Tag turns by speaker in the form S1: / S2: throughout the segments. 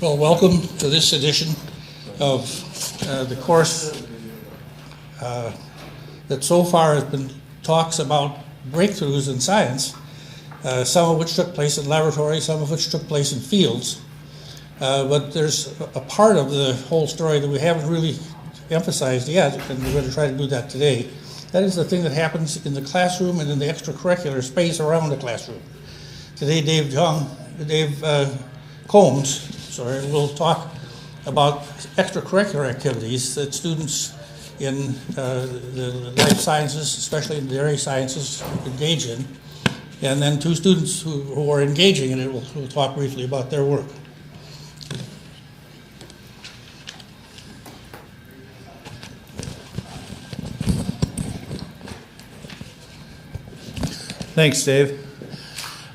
S1: Well, welcome to this edition of the course that so far has been talks about breakthroughs in science, some of which took place in laboratories, some of which took place in fields. But there's a part of the whole story that we haven't really emphasized yet, and we're going to try to do that today. That is the thing that happens in the classroom and in the extracurricular space around the classroom. Today, Dave Combs will talk about extracurricular activities that students in the life sciences, especially in dairy sciences, engage in. And then two students who are engaging in it will talk briefly about their work.
S2: Thanks, Dave.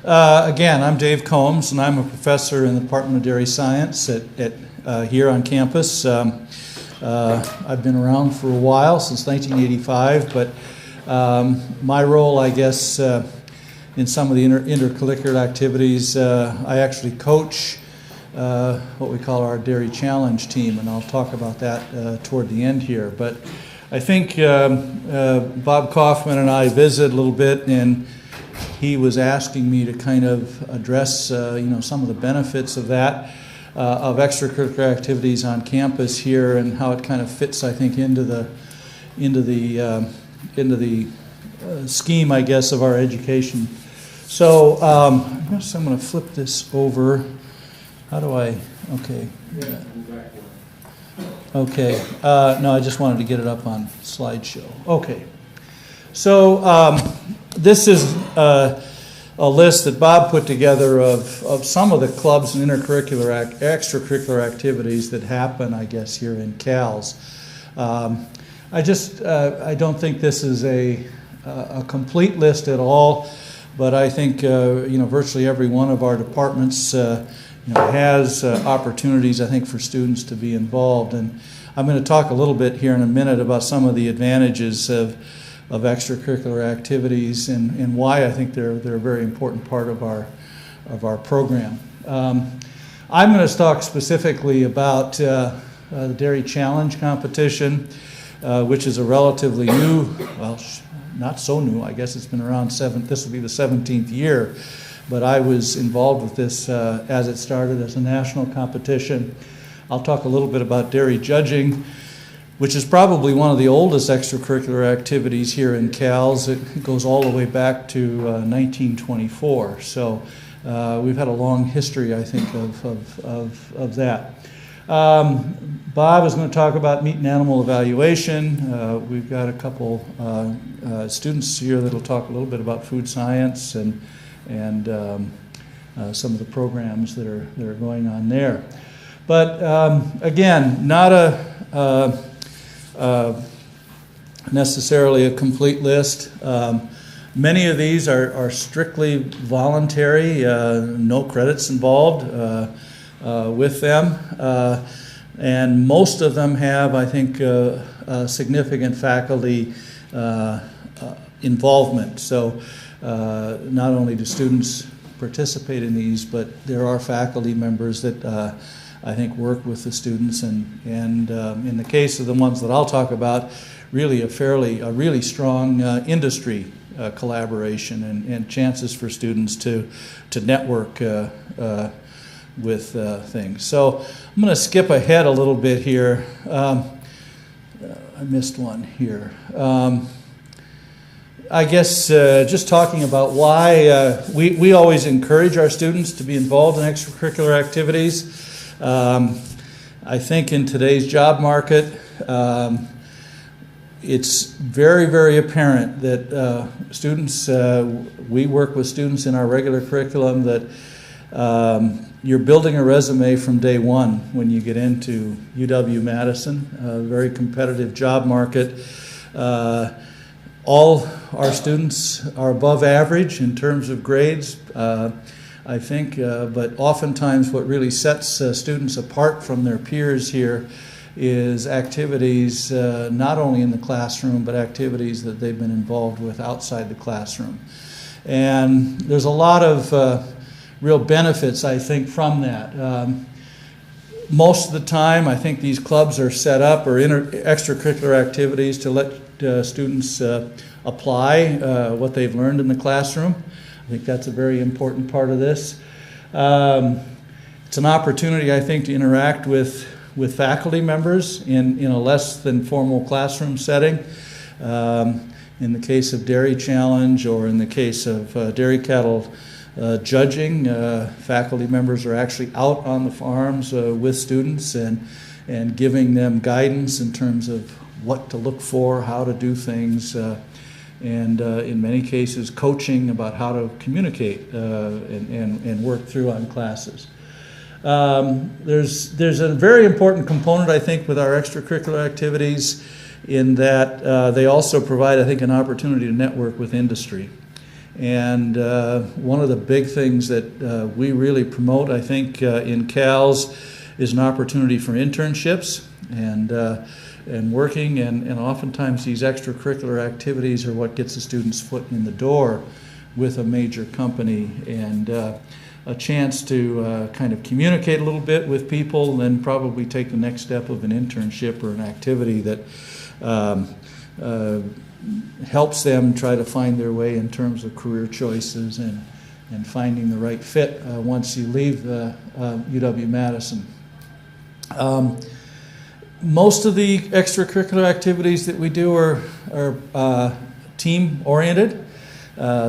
S2: Again, I'm Dave Combs, and I'm a professor in the Department of Dairy Science at here on campus. I've been around for a while, since 1985, but my role, I guess, in some of the intercurricular activities, I actually coach what we call our Dairy Challenge team, and I'll talk about that toward the end here. But I think Bob Kaufman and I visited a little bit, and he was asking me to kind of address, some of the benefits of that, of extracurricular activities on campus here, and how it kind of fits, I think, into the scheme, I guess, of our education. So I guess I'm going to flip this over. How do I? Okay. Yeah. Okay. No, I just wanted to get it up on slideshow. Okay. So this is a list that Bob put together of some of the clubs and extracurricular activities that happen, I guess, here in CALS. I don't think this is a complete list at all, but I think virtually every one of our departments has opportunities, I think, for students to be involved. And I'm going to talk a little bit here in a minute about some of the advantages of extracurricular activities and why I think they're a very important part of our program. I'm going to talk specifically about the Dairy Challenge competition, which is a relatively new, well, not so new, I guess it's been around this will be the 17th year, but I was involved with this as it started as a national competition. I'll talk a little bit about dairy judging, which is probably one of the oldest extracurricular activities here in CALS. It goes all the way back to 1924. So we've had a long history, I think, of that. Bob is going to talk about meat and animal evaluation. We've got a couple students here that will talk a little bit about food science and some of the programs that are going on there. But again, not necessarily a complete list. Many of these are strictly voluntary, no credits involved with them, and most of them have, I think, significant faculty involvement. So not only do students participate in these, but there are faculty members that I think work with the students, and in the case of the ones that I'll talk about, really a really strong industry collaboration and chances for students to network with things. So I'm going to skip ahead a little bit here. I missed one here. I guess just talking about why we always encourage our students to be involved in extracurricular activities. I think in today's job market, it's very, very apparent that students, we work with students in our regular curriculum that you're building a resume from day one when you get into UW-Madison, a very competitive job market. All our students are above average in terms of grades, I think, but oftentimes what really sets students apart from their peers here is activities not only in the classroom, but activities that they've been involved with outside the classroom. And there's a lot of real benefits, I think, from that. most of the time, I think these clubs are set up, or extracurricular activities to let students apply what they've learned in the classroom. I think that's a very important part of this. It's an opportunity, I think, to interact with faculty members in a less than formal classroom setting. In the case of Dairy Challenge, or in the case of dairy cattle judging, faculty members are actually out on the farms with students and giving them guidance in terms of what to look for, how to do things, and in many cases coaching about how to communicate and work through on classes. There's a very important component, I think, with our extracurricular activities, in that they also provide, I think, an opportunity to network with industry. And one of the big things that we really promote, I think, in CALS is an opportunity for internships and working, and oftentimes these extracurricular activities are what gets the student's foot in the door with a major company, and a chance to kind of communicate a little bit with people, and then probably take the next step of an internship or an activity that helps them try to find their way in terms of career choices and finding the right fit once you leave UW-Madison. Most of the extracurricular activities that we do are team-oriented.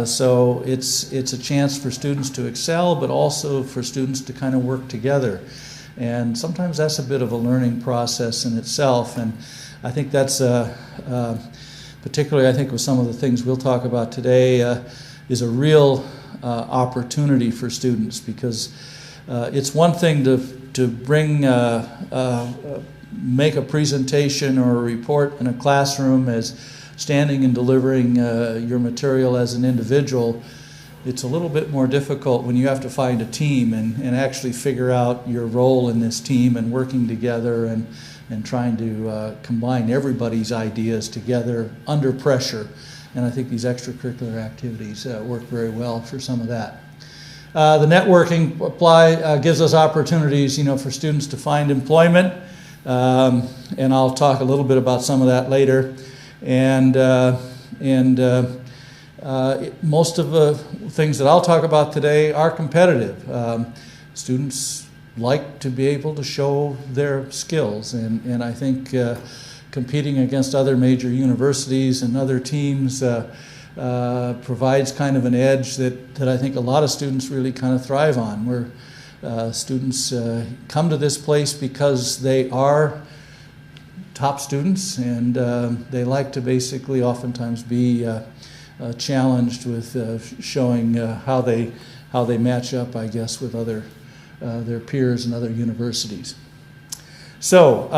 S2: So it's a chance for students to excel, but also for students to kind of work together. And sometimes that's a bit of a learning process in itself. And I think that's, particularly I think with some of the things we'll talk about today, is a real opportunity for students, because it's one thing to bring, make a presentation or a report in a classroom as standing and delivering your material as an individual. It's a little bit more difficult when you have to find a team and actually figure out your role in this team, and working together and trying to combine everybody's ideas together under pressure. And I think these extracurricular activities work very well for some of that. The networking gives us opportunities, for students to find employment, and I'll talk a little bit about some of that later. And most of the things that I'll talk about today are competitive. Students like to be able to show their skills, and I think competing against other major universities and other teams provides kind of an edge that I think a lot of students really kind of thrive on, where students come to this place because they are top students, and they like to basically oftentimes be challenged with showing how they match up, I guess, with their peers in other universities. So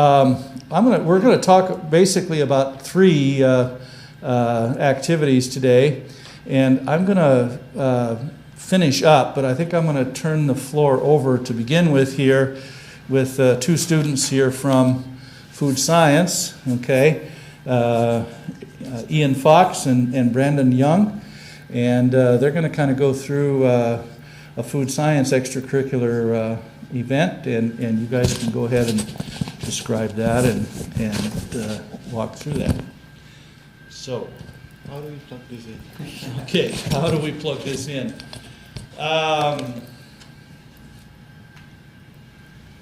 S2: we're going to talk basically about three activities today, and I'm going to finish up, but I think I'm going to turn the floor over to begin with here with two students here from food science, okay, Ian Fox and Brandon Young, and they're going to kind of go through a food science extracurricular event, and you guys can go ahead and describe that and walk through that. So,
S3: how do we plug this in?
S2: Okay, how do we plug this in?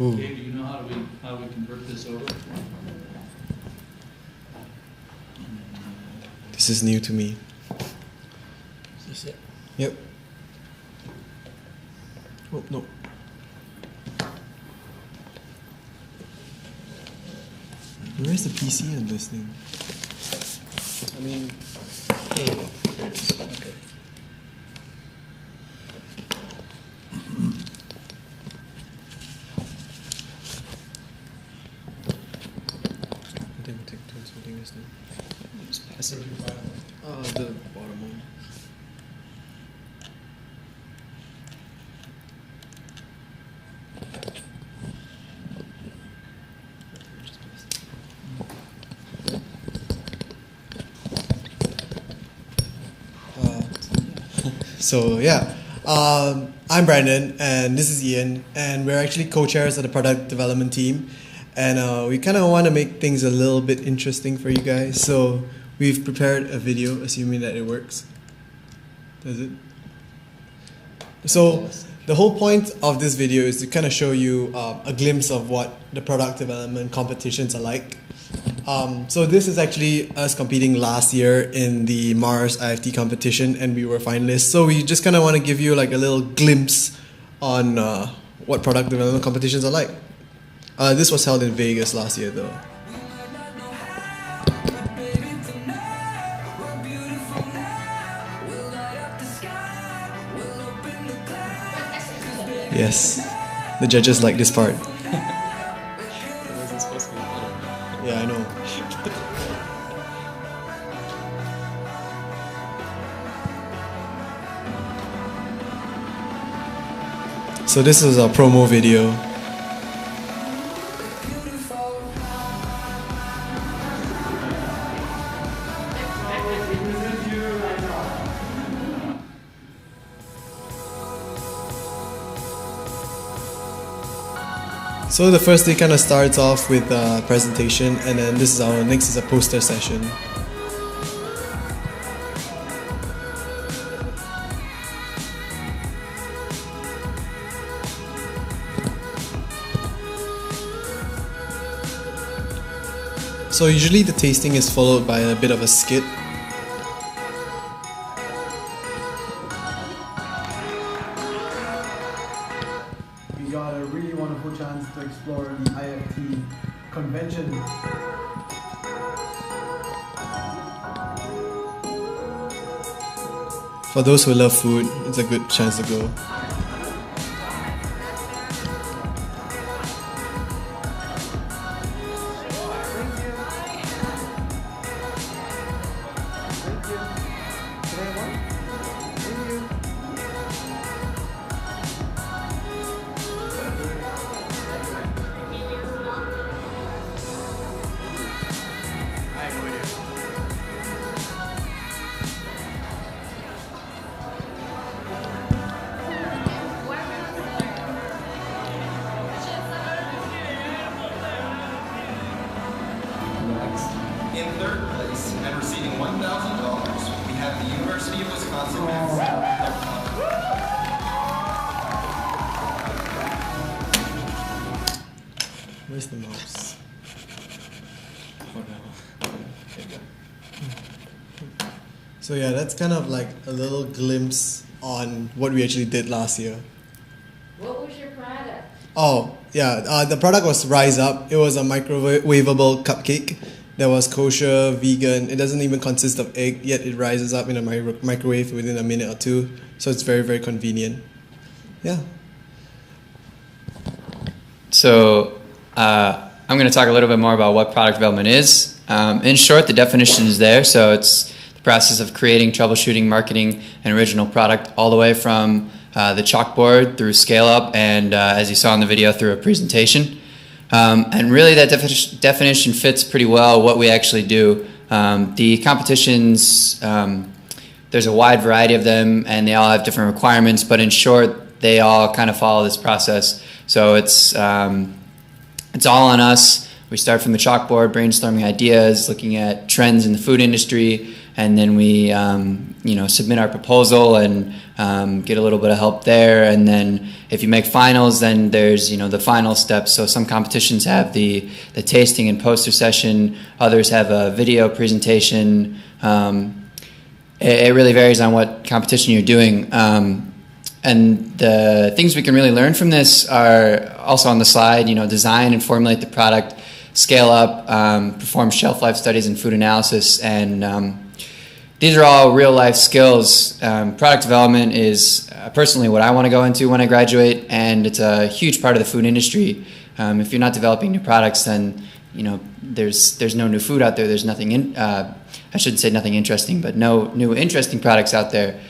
S2: Okay, do you know how we convert this over?
S3: This is new to me.
S1: Is this it?
S3: Yep. Oh, no. Where's the PC on this thing? I mean,
S1: There you go. There it is. Okay.
S3: I think we'll take turns holding this thing.
S1: Just pass it to your bottom.
S3: The bottom one. So yeah, I'm Brandon, and this is Ian, and we're actually co-chairs of the product development team, and we kind of want to make things a little bit interesting for you guys, so we've prepared a video, assuming that it works. Does it? So the whole point of this video is to kind of show you a glimpse of what the product development competitions are like. So this is actually us competing last year in the Mars IFT competition, and we were finalists. So we just kind of want to give you like a little glimpse on what product development competitions are like. This was held in Vegas last year though. Yes, the judges like this part. Yeah, I know. So this is our promo video. So the first day kind of starts off with a presentation, and then this is our next is a poster session. So usually the tasting is followed by a bit of a skit.
S4: We got a really wonderful chance to explore the IFT convention.
S3: For those who love food, it's a good chance to go.
S5: In third place and receiving $1,000, we have the University of Wisconsin.
S3: Where's the mouse? So yeah, that's kind of like a little glimpse on what we actually did last year.
S6: What was your product?
S3: Oh, yeah, the product was Rise Up. It was a microwavable cupcake that was kosher, vegan. It doesn't even consist of egg, yet it rises up in a microwave within a minute or two. So it's very, very convenient. Yeah.
S7: So I'm going to talk a little bit more about what product development is. In short, the definition is there. So it's the process of creating, troubleshooting, marketing an original product all the way from the chalkboard through scale up and as you saw in the video through a presentation. And really that definition fits pretty well what we actually do. The competitions, there's a wide variety of them and they all have different requirements, but in short, they all kind of follow this process. So it's all on us. We start from the chalkboard, brainstorming ideas, looking at trends in the food industry, and then we submit our proposal and get a little bit of help there. And then if you make finals, then there's the final steps. So some competitions have the tasting and poster session. Others have a video presentation. It really varies on what competition you're doing. And the things we can really learn from this are also on the slide. Design and formulate the product, scale up, perform shelf life studies and food analysis, and these are all real life skills. Product development is personally what I want to go into when I graduate, and it's a huge part of the food industry. If you're not developing new products, then there's no new food out there. There's nothing I shouldn't say nothing interesting, but no new interesting products out there.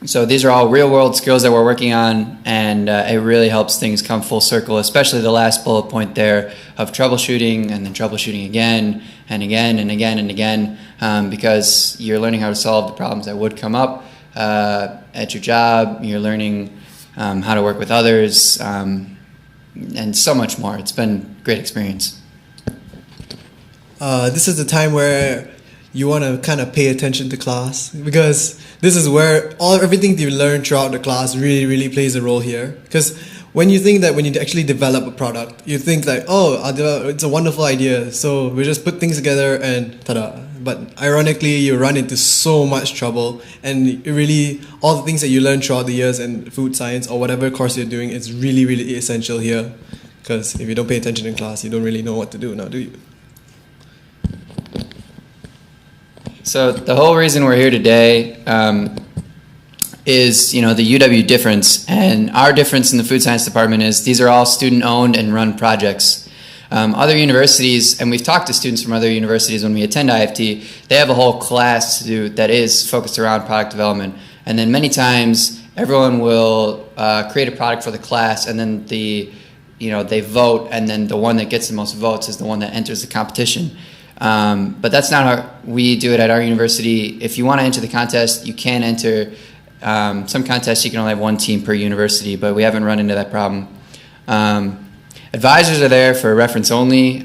S7: So these are all real world skills that we're working on, and it really helps things come full circle, especially the last bullet point there of troubleshooting and then troubleshooting again and again and again and again, because you're learning how to solve the problems that would come up. at your job. You're learning how to work with others, and so much more. It's been a great experience.
S3: This is the time where you want to kind of pay attention to class, because this is where everything you learn throughout the class really plays a role here. Because when you think that when you actually develop a product, you think like, oh, it's a wonderful idea, so we just put things together and ta-da. But ironically, you run into so much trouble, and really all the things that you learn throughout the years in food science or whatever course you're doing is really essential here. Because if you don't pay attention in class, you don't really know what to do now, do you?
S7: So the whole reason we're here today is, the UW difference, and our difference in the food science department is these are all student-owned and run projects. Other universities, and we've talked to students from other universities when we attend IFT, they have a whole class to do that is focused around product development, and then many times everyone will create a product for the class, and then they vote, and then the one that gets the most votes is the one that enters the competition. But that's not how we do it at our university. If you want to enter the contest, you can enter. Some contests you can only have one team per university, but we haven't run into that problem. Advisors are there for reference only.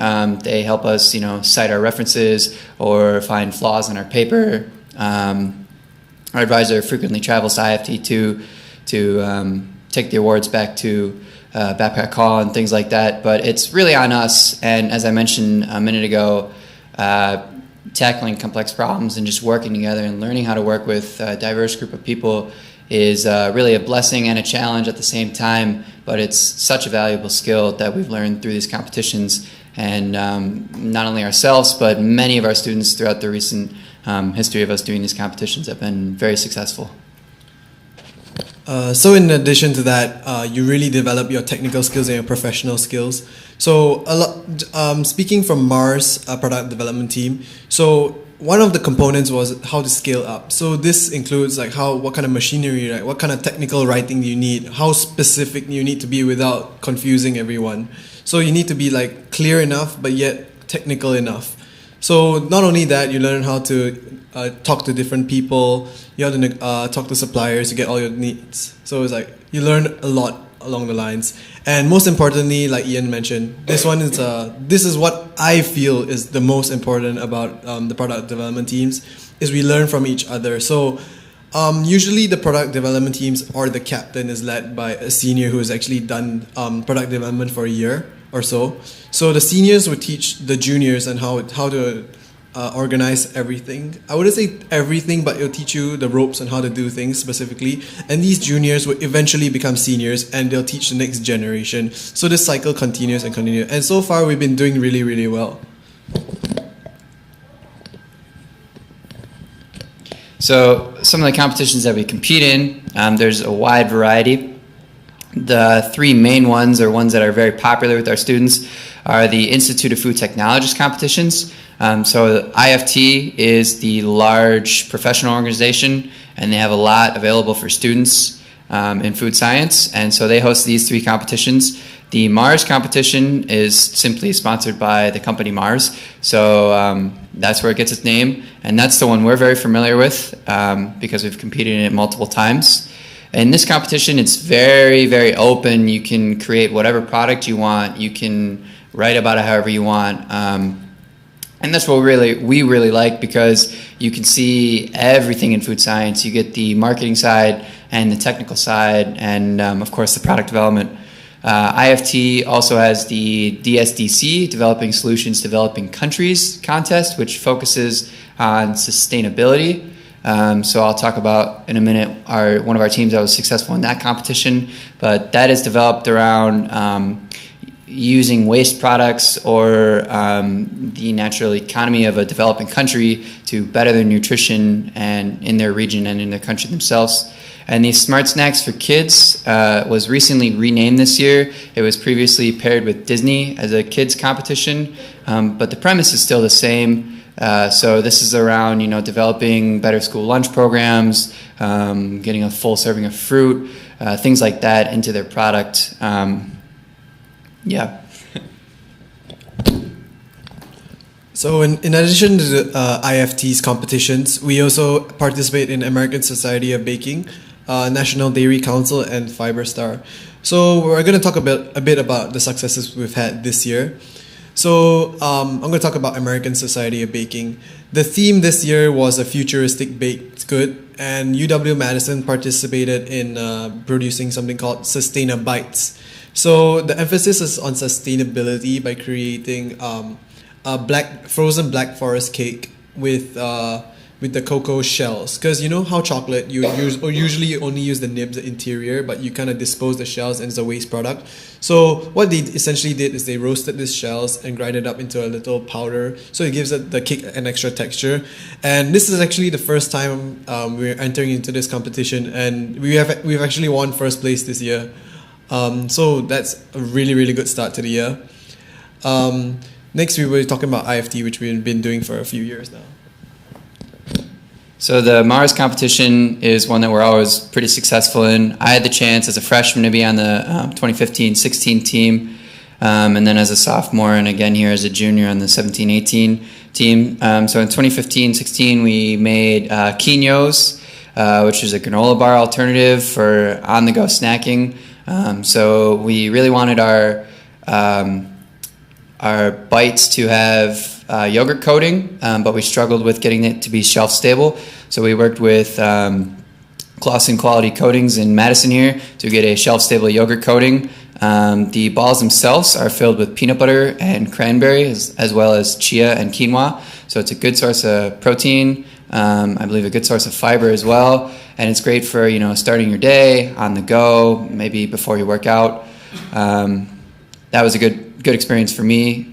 S7: They help us, cite our references or find flaws in our paper. Our advisor frequently travels to IFT to take the awards back to Backpack Hall and things like that. But it's really on us. And as I mentioned a minute ago, tackling complex problems and just working together and learning how to work with a diverse group of people is really a blessing and a challenge at the same time, but it's such a valuable skill that we've learned through these competitions, and not only ourselves, but many of our students throughout the recent history of us doing these competitions have been very successful.
S3: So in addition to that, you really develop your technical skills and your professional skills. So speaking from Mars product development team, so one of the components was how to scale up. So this includes like what kind of machinery, right? What kind of technical writing do you need? How specific you need to be without confusing everyone. So you need to be like clear enough, but yet technical enough. So not only that, you learn how to talk to different people. You have to talk to suppliers to get all your needs. So it's like you learn a lot along the lines. And most importantly, like Ian mentioned, this is what I feel is the most important about the product development teams, is we learn from each other. So usually the product development teams, or the captain, is led by a senior who has actually done product development for a year or so. So the seniors would teach the juniors on how to organize everything. I wouldn't say everything, but it'll teach you the ropes on how to do things specifically. And these juniors will eventually become seniors, and they'll teach the next generation. So this cycle continues and continues. And so far, we've been doing really well.
S7: So some of the competitions that we compete in, there's a wide variety. The three main ones, or ones that are very popular with our students, are the Institute of Food Technologists competitions. So IFT is the large professional organization, and they have a lot available for students in food science, and so they host these three competitions. The Mars competition is simply sponsored by the company Mars, so that's where it gets its name, and that's the one we're very familiar with because we've competed in it multiple times. In this competition, it's very open. You can create whatever product you want. You can write about it however you want. And that's what we really like, because you can see everything in food science. You get the marketing side and the technical side, and of course the product development. IFT also has the DSDC, Developing Solutions, Developing Countries contest, which focuses on sustainability. So I'll talk about in a minute one of our teams that was successful in that competition, but that is developed around using waste products or the natural economy of a developing country to better their nutrition and in their region and in their country themselves. And the Smart Snacks for Kids was recently renamed this year. It was previously paired with Disney as a kids competition, but the premise is still the same. So this is around, developing better school lunch programs, getting a full serving of fruit, things like that into their product. Yeah.
S3: So in addition to the IFT's competitions, we also participate in American Society of Baking, National Dairy Council, and FiberStar. So we're going to talk a bit about the successes we've had this year. So I'm going to talk about American Society of Baking. The theme this year was a futuristic baked good, and UW-Madison participated in producing something called Sustainabites. So the emphasis is on sustainability by creating a frozen black forest cake with the cocoa shells, because you know how chocolate you usually only use the nibs, the interior, but you kind of dispose the shells and it's a waste product. So what they essentially did is they roasted these shells and grind it up into a little powder, so it gives the cake an extra texture. And this is actually the first time we're entering into this competition, and we've actually won first place this year. So that's a really good start to the year. Next we were talking about IFT, which we've been doing for a few years now.
S7: So the Mars competition is one that we're always pretty successful in. I had the chance as a freshman to be on the 2015-16 team, and then as a sophomore, and again here as a junior on the 17-18 team. So in 2015-16 we made Quino's, which is a granola bar alternative for on-the-go snacking. So we really wanted our bites to have yogurt coating, but we struggled with getting it to be shelf stable. So we worked with Clausen Quality Coatings in Madison here to get a shelf stable yogurt coating. The balls themselves are filled with peanut butter and cranberry, as well as chia and quinoa. So it's a good source of protein, I believe a good source of fiber as well. And it's great for, starting your day on the go, maybe before you work out. That was a good experience for me.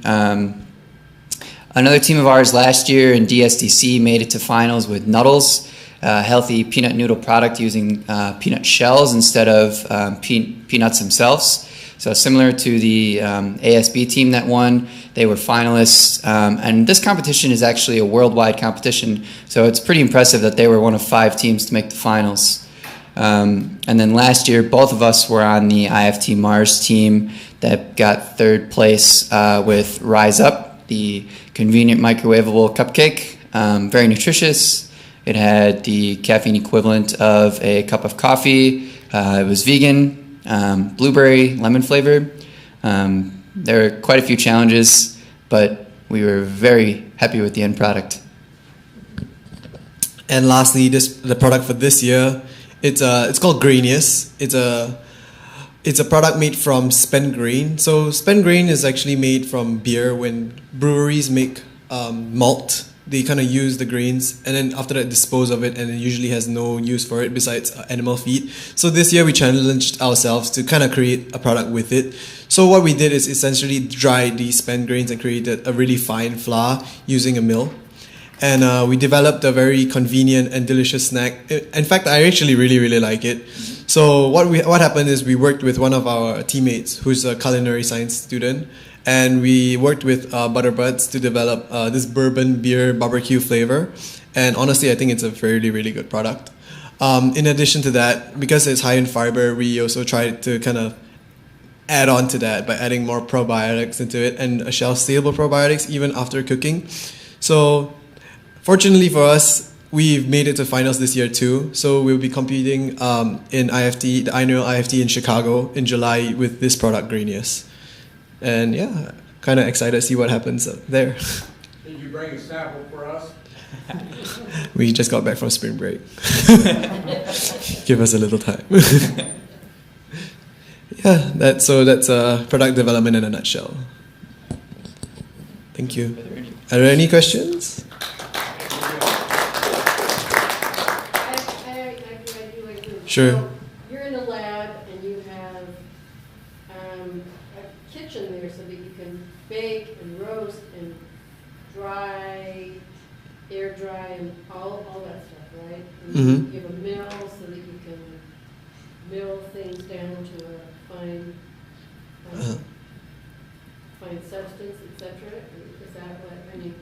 S7: Another team of ours last year in DSDC made it to finals with Nuddles, a healthy peanut noodle product using peanut shells instead of peanuts themselves. So similar to the ASB team that won, they were finalists. And this competition is actually a worldwide competition, so it's pretty impressive that they were one of 5 teams to make the finals. And then last year, both of us were on the IFT Mars team that got 3rd place with Rise Up, the convenient microwavable cupcake. Very nutritious. It had the caffeine equivalent of a cup of coffee. It was vegan, blueberry, lemon flavored. There were quite a few challenges, but we were very happy with the end product.
S3: And lastly, the product for this year, it's called Grainius. It's a product made from spent grain. So spent grain is actually made from beer. When breweries make malt, they kind of use the grains and then after that dispose of it, and it usually has no use for it besides animal feed. So this year we challenged ourselves to kind of create a product with it. So what we did is essentially dry these spent grains and created a really fine flour using a mill. And we developed a very convenient and delicious snack. In fact, I actually really like it. So what happened is we worked with one of our teammates who's a culinary science student, and we worked with Butterbuds to develop this bourbon beer barbecue flavor. And honestly, I think it's a really good product. In addition to that, because it's high in fiber, we also tried to kind of add on to that by adding more probiotics into it, and shelf-stable probiotics even after cooking. So fortunately for us, we've made it to finals this year too. So we'll be competing in IFT, the annual IFT in Chicago in July with this product, Grainius. And yeah, kind of excited to see what happens there.
S8: Did you bring a sample for us?
S3: We just got back from spring break. Give us a little time. Yeah, that's product development in a nutshell. Thank you. Are there any questions? Sure.
S6: So you're in the lab and you have a kitchen there so that you can bake and roast and dry, air dry, and all that stuff, right? And
S3: Mm-hmm.
S6: you have a mill so that you can mill things down to a fine substance, etc. Is that what I mean?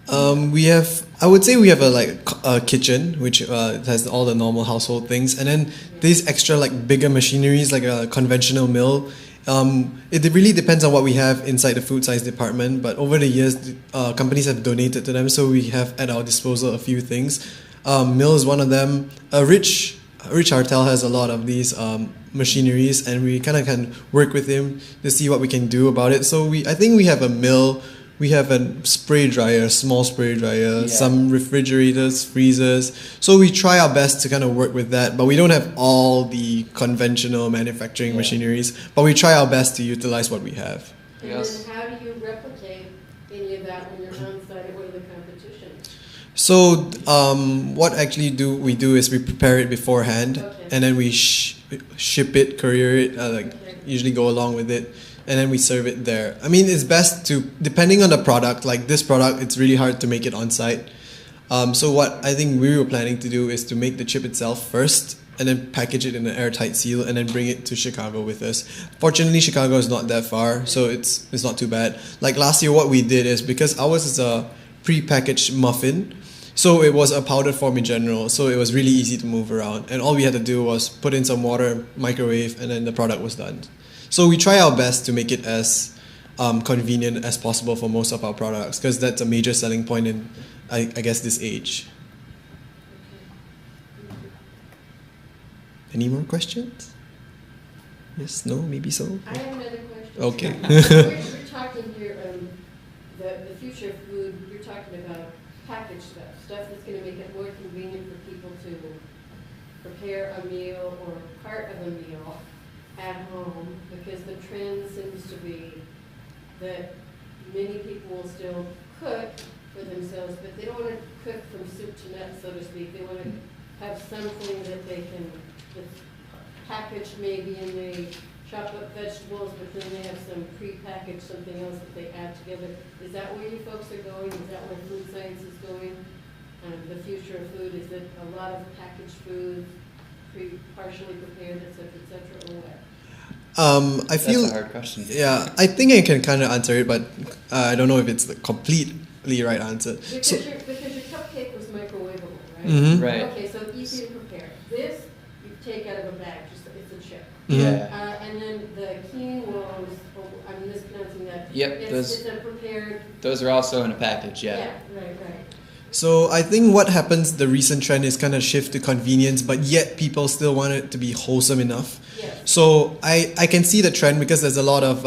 S3: I would say we have a kitchen which has all the normal household things, and then these extra bigger machineries like a conventional mill It really depends on what we have inside the food science department, but over the years, companies have donated to them, so we have at our disposal a few things. Mill is one of them. Rich Hartel has a lot of these machineries, and we kind of can work with him to see what we can do about it. So I think we have a mill. We have a spray dryer, small spray dryer, some refrigerators, freezers. So we try our best to kind of work with that, but we don't have all the conventional manufacturing machineries, but we try our best to utilize what we have.
S6: And
S7: Yes.
S6: then how do you replicate any of that when you're on site? What are the competitions?
S3: So what actually we do is we prepare it beforehand,
S6: Okay.
S3: and then we ship it, courier it, usually go along with it, and then we serve it there. I mean, it's best to, depending on the product, like this product, it's really hard to make it on site. So what I think we were planning to do is to make the chip itself first, and then package it in an airtight seal, and then bring it to Chicago with us. Fortunately, Chicago is not that far, so it's not too bad. Like last year, what we did is, because ours is a pre-packaged muffin, so it was a powdered form in general, so it was really easy to move around, and all we had to do was put in some water, microwave, and then the product was done. So we try our best to make it as convenient as possible for most of our products, because that's a major selling point in, I guess, this age. Any more questions? Yes, no, maybe so?
S6: I have another question.
S3: Okay.
S6: We're talking here, the future of food, you're talking about packaged stuff that's going to make it more convenient for people to prepare a meal or part of a meal at home, because the trend seems to be that many people will still cook for themselves, but they don't want to cook from soup to nuts, so to speak. They want to have something that they can, that's packaged maybe, and they chop up vegetables, but then they have some pre-packaged something else that they add together. Is that where you folks are going? Is that where food science is going? The future of food, is it a lot of packaged foods, partially prepared, et cetera, or what?
S3: I feel
S7: That's a hard question.
S3: Yeah, I think I can kind of answer it, but I don't know if it's the completely right answer.
S6: Because
S3: So,
S6: your cupcake was microwavable, right?
S3: Mhm.
S7: Right.
S6: Okay, so easy to prepare. This you take out of a bag, just it's a chip.
S7: Yeah.
S6: And then the quinoa was, I'm mispronouncing that.
S7: Yep,
S6: It's a prepared.
S7: Those are also in a package,
S6: Yeah, right.
S3: so I think what happens, the recent trend is kind of shift to convenience, but yet people still want it to be wholesome enough.
S6: Yes.
S3: So I can see the trend, because there's a lot of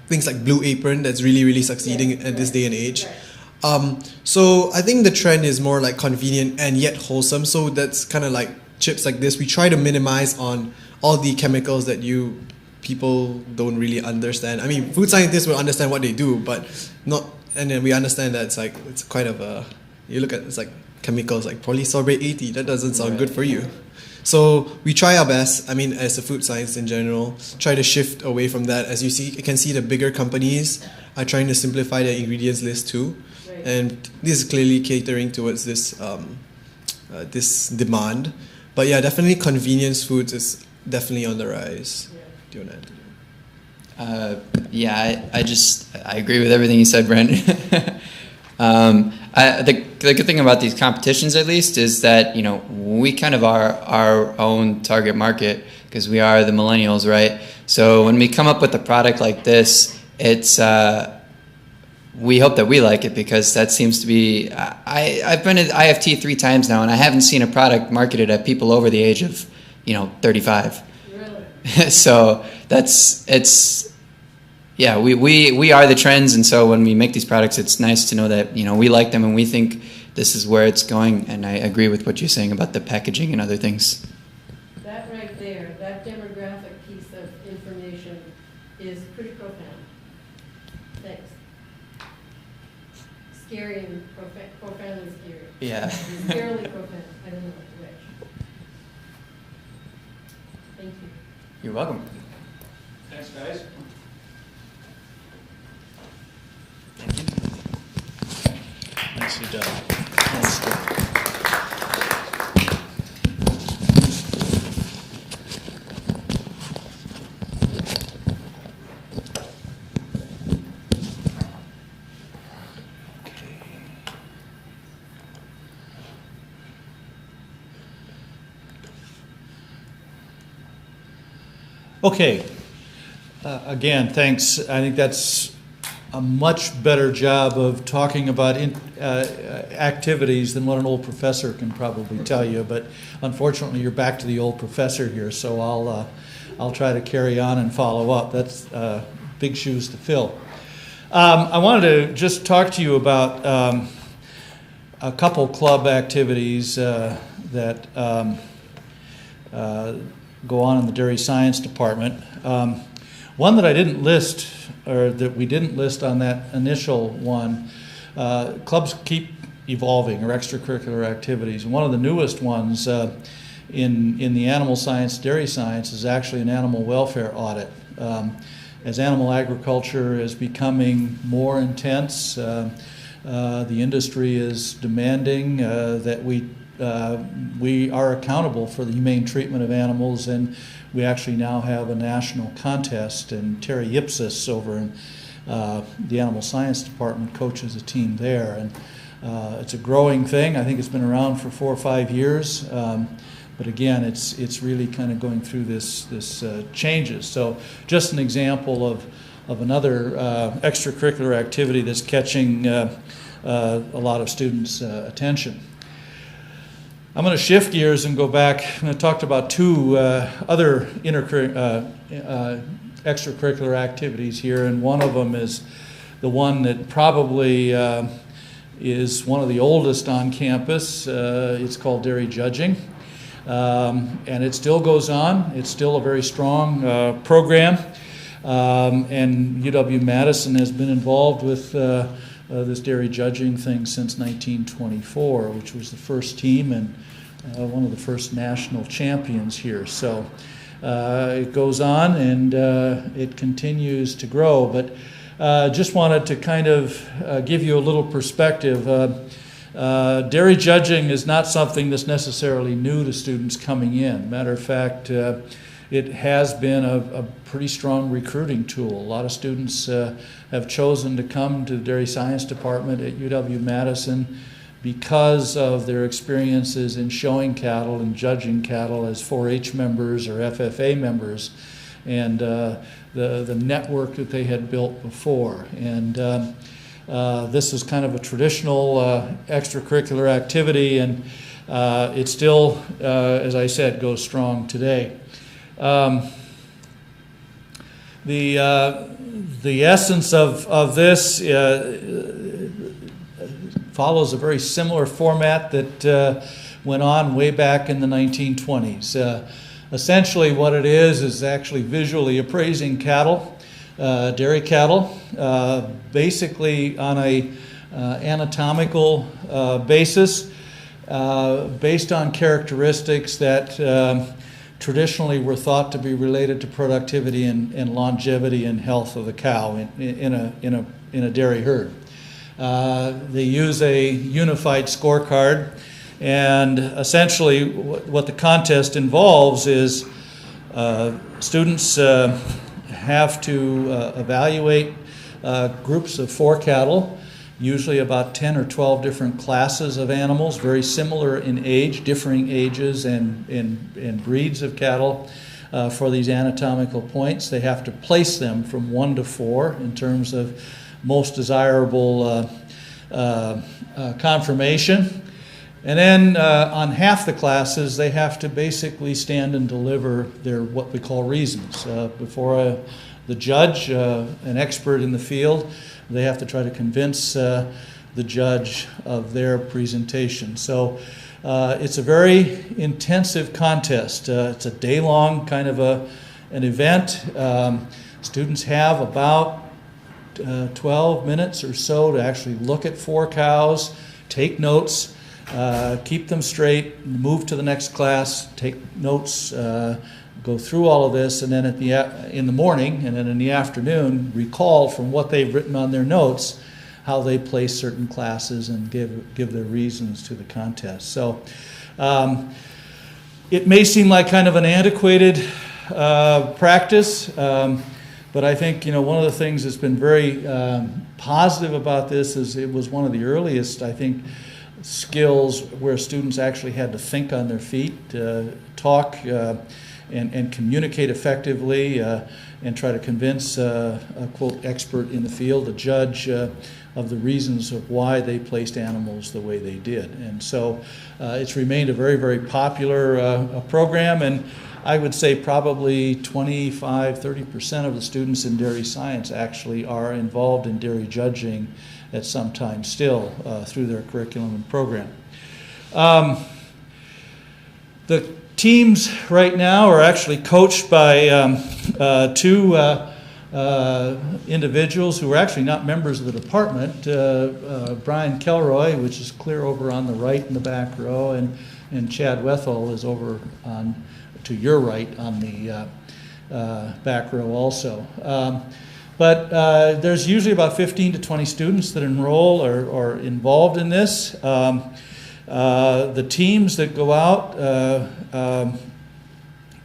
S3: things like Blue Apron that's really succeeding
S6: Yes,
S3: at this
S6: right,
S3: day and age.
S6: right.
S3: So I think the trend is more like convenient and yet wholesome. So that's kind of like chips like this. We try to minimize on all the chemicals that people don't really understand. I mean, food scientists will understand what they do, but not. And then we understand that it's quite of a. You look at it's like chemicals like polysorbate 80. That doesn't sound good for you. So we try our best. I mean, as a food science in general, try to shift away from that. As you can see, the bigger companies are trying to simplify their ingredients list too,
S6: Right.
S3: and this is clearly catering towards this this demand. But yeah, definitely convenience foods is definitely on the rise.
S6: Yeah.
S3: Do you want to add to that?
S7: I agree with everything you said, Brent. The good thing about these competitions, at least, is that we kind of are our own target market, because we are the millennials, right? So when we come up with a product like this, it's we hope that we like it, because that seems to be. I've been at IFT 3 times now, and I haven't seen a product marketed at people over the age of 35.
S6: Really?
S7: So yeah, we are the trends, and so when we make these products, it's nice to know that we like them and we think this is where it's going. And I agree with what you're saying about the packaging and other things.
S6: That right there, that demographic piece of information is pretty profound. Thanks. Scary and profoundly scary.
S7: Yeah.
S6: Scarily profound. I don't know which. Thank you.
S7: You're welcome.
S8: Thanks, guys.
S3: Nicely done.
S2: Okay. Again, thanks. I think that's a much better job of talking about activities than what an old professor can probably tell you. But unfortunately, you're back to the old professor here, so I'll try to carry on and follow up. That's big shoes to fill. I wanted to just talk to you about a couple club activities that go on in the dairy science department. One that I didn't list, or that we didn't list on that initial one, clubs keep evolving, or extracurricular activities. And one of the newest ones in the animal science, dairy science, is actually an animal welfare audit. As animal agriculture is becoming more intense, the industry is demanding that we are accountable for the humane treatment of animals, and we actually now have a national contest, and Terry Ipsis over in the animal science department coaches a team there, and it's a growing thing. I think it's been around for 4 or 5 years, but again, it's really kind of going through this changes. So just an example of another extracurricular activity that's catching a lot of students' attention. I'm going to shift gears and go back. I'm going to talk about two other extracurricular activities here, and one of them is the one that probably is one of the oldest on campus. It's called dairy judging, and it still goes on. It's still a very strong program, and UW-Madison has been involved with this dairy judging thing since 1924, which was the first team and one of the first national champions here. So it goes on, and it continues to grow. But just wanted to kind of give you a little perspective. Dairy judging is not something that's necessarily new to students coming in. Matter of fact, it has been a pretty strong recruiting tool. A lot of students have chosen to come to the dairy science department at UW-Madison because of their experiences in showing cattle and judging cattle as 4-H members or FFA members, and the network that they had built before. And this is kind of a traditional extracurricular activity, and it still, as I said, goes strong today. The essence of this follows a very similar format that went on way back in the 1920s. Essentially what it is actually visually appraising cattle, dairy cattle, basically on a anatomical basis, based on characteristics that traditionally were thought to be related to productivity and longevity and health of the cow in a dairy herd. They use a unified scorecard, and essentially what the contest involves is students have to evaluate groups of 4 cattle, usually about 10 or 12 different classes of animals, very similar in age, differing ages and breeds of cattle for these anatomical points. They have to place them from 1 to 4 in terms of most desirable conformation. And then on half the classes, they have to basically stand and deliver their what we call reasons before the judge, an expert in the field. They have to try to convince the judge of their presentation. So it's a very intensive contest. It's a day-long kind of an event. Students have about 12 minutes or so to actually look at 4 cows, take notes, keep them straight, move to the next class, take notes, go through all of this, and then in the morning and then in the afternoon, recall from what they've written on their notes how they place certain classes and give their reasons to the contest. So it may seem like kind of an antiquated practice, but I think one of the things that's been very positive about this is it was one of the earliest, I think, skills where students actually had to think on their feet, talk, and communicate effectively and try to convince a quote expert in the field, a judge, of the reasons of why they placed animals the way they did. And so it's remained a very, very popular program, and I would say probably 25–30% of the students in dairy science actually are involved in dairy judging at some time still through their curriculum and program. The teams right now are actually coached by two individuals who are actually not members of the department. Brian Kelroy, which is clear over on the right in the back row, and Chad Wethel is over on to your right on the back row also. But there's usually about 15 to 20 students that enroll or involved in this. The teams that go out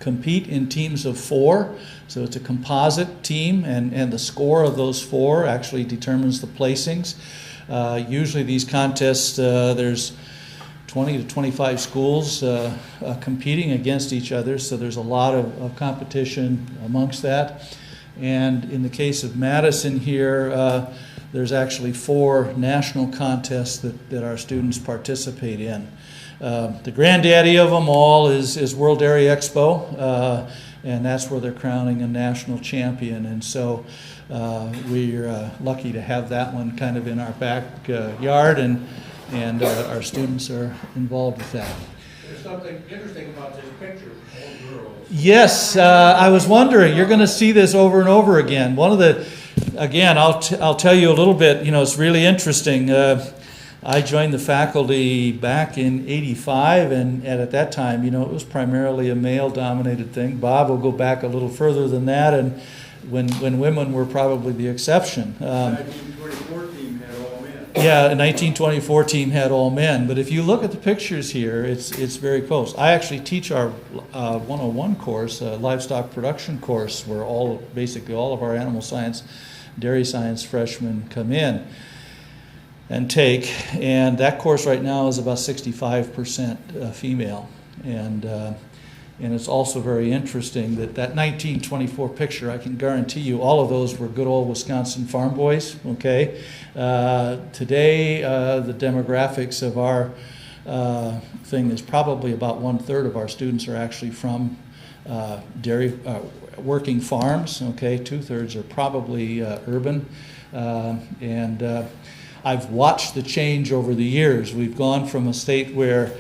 S2: compete in teams of 4, so it's a composite team, and the score of those 4 actually determines the placings. Usually these contests, there's 20 to 25 schools competing against each other, so there's a lot of competition amongst that. And in the case of Madison here, there's actually 4 national contests that our students participate in. The granddaddy of them all is World Dairy Expo, and that's where they're crowning a national champion. And so we're lucky to have that one kind of in our backyard, and our students are involved with that.
S8: There's something interesting about this picture, all girls.
S2: Yes, I was wondering, you're going to see this over and over again. One of the, again, I'll tell you a little bit, you know, it's really interesting. I joined the faculty back in '85, and at that time, you know, it was primarily a male-dominated thing. Bob will go back a little further than that, and when women were probably the exception.
S8: 1924 team had all men.
S2: Yeah, the 1924 team had all men, but if you look at the pictures here, it's very close. I actually teach our 101 course, livestock production course, where basically all of our animal science, dairy science freshmen come in and take, and that course right now is about 65% female, and it's also very interesting that 1924 picture, I can guarantee you all of those were good old Wisconsin farm boys, okay? Today, the demographics of our thing is probably about 1/3 of our students are actually from dairy working farms, okay? 2/3 are probably urban, and I've watched the change over the years. We've gone from a state where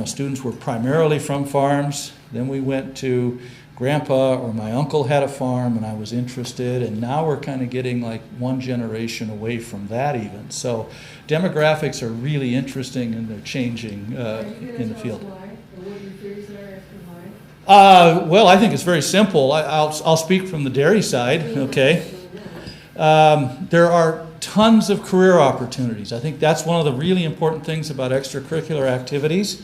S2: students were primarily from farms. Then we went to grandpa or my uncle had a farm and I was interested, and now we're kind of getting like one generation away from that even. So demographics are really interesting, and they're changing in the field. Well, I think it's very simple. I'll speak from the dairy side, okay? There are tons of career opportunities. I think that's one of the really important things about extracurricular activities.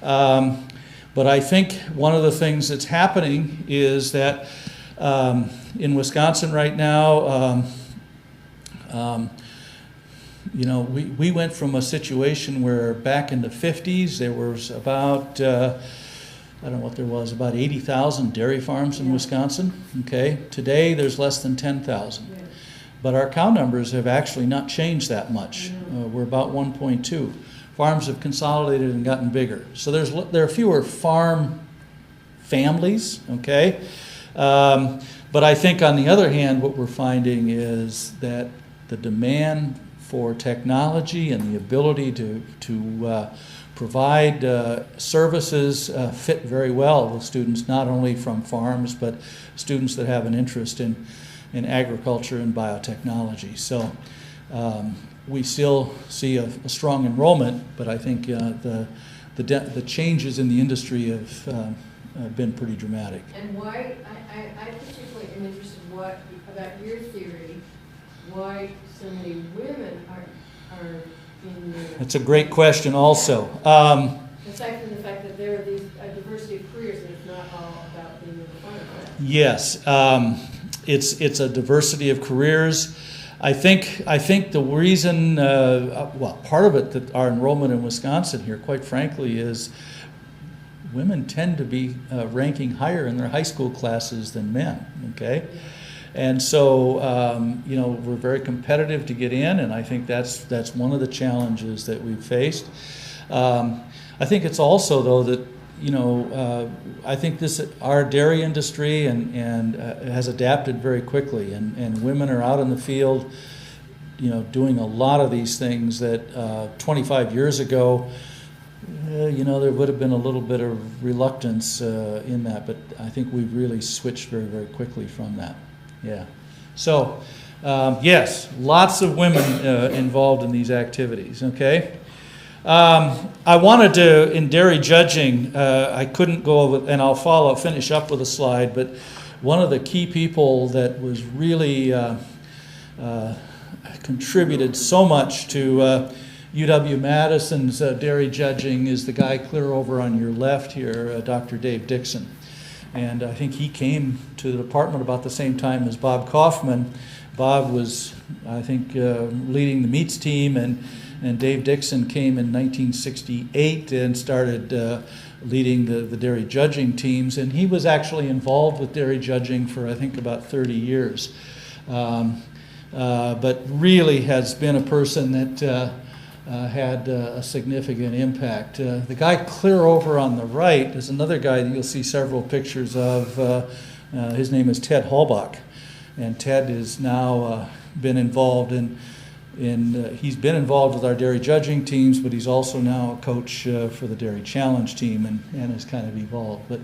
S2: But I think one of the things that's happening is that in Wisconsin right now, we went from a situation where back in the 50s there was about, I don't know what there was, about 80,000 dairy farms in Wisconsin. Okay, today there's less than 10,000. But our cow numbers have actually not changed that much. We're about 1.2. Farms have consolidated and gotten bigger. So there are fewer farm families, okay? But I think on the other hand, what we're finding is that the demand for technology and the ability to provide services fit very well with students, not only from farms, but students that have an interest in agriculture and biotechnology. So we still see a strong enrollment, but I think the changes in the industry have been pretty dramatic.
S6: And why, I particularly am interested about your theory, why so many women are in the...
S2: That's a great question also.
S6: Aside from the fact that there are these diversity of careers, and it's not all about being in the farm.
S2: Yes. It's a diversity of careers. I think the reason, part of it that our enrollment in Wisconsin here, quite frankly, is women tend to be ranking higher in their high school classes than men, okay? And so, we're very competitive to get in, and I think that's one of the challenges that we've faced. I think it's also, though, that I think our dairy industry and has adapted very quickly, and women are out in the field, doing a lot of these things that 25 years ago, there would have been a little bit of reluctance in that, but I think we've really switched very, very quickly from that. Yeah. So, yes, lots of women involved in these activities, okay? I wanted to, in dairy judging, I couldn't go over, and I'll finish up with a slide, but one of the key people that was really contributed so much to UW-Madison's dairy judging is the guy clear over on your left here, Dr. Dave Dixon. And I think he came to the department about the same time as Bob Kaufman. Bob was, I think, leading the meats team, and Dave Dixon came in 1968 and started leading the dairy judging teams. And he was actually involved with dairy judging for, I think, about 30 years. But really has been a person that had a significant impact. The guy clear over on the right is another guy that you'll see several pictures of. His name is Ted Halbach, and Ted has now been involved he's been involved with our dairy judging teams, but he's also now a coach for the Dairy Challenge team and has kind of evolved. But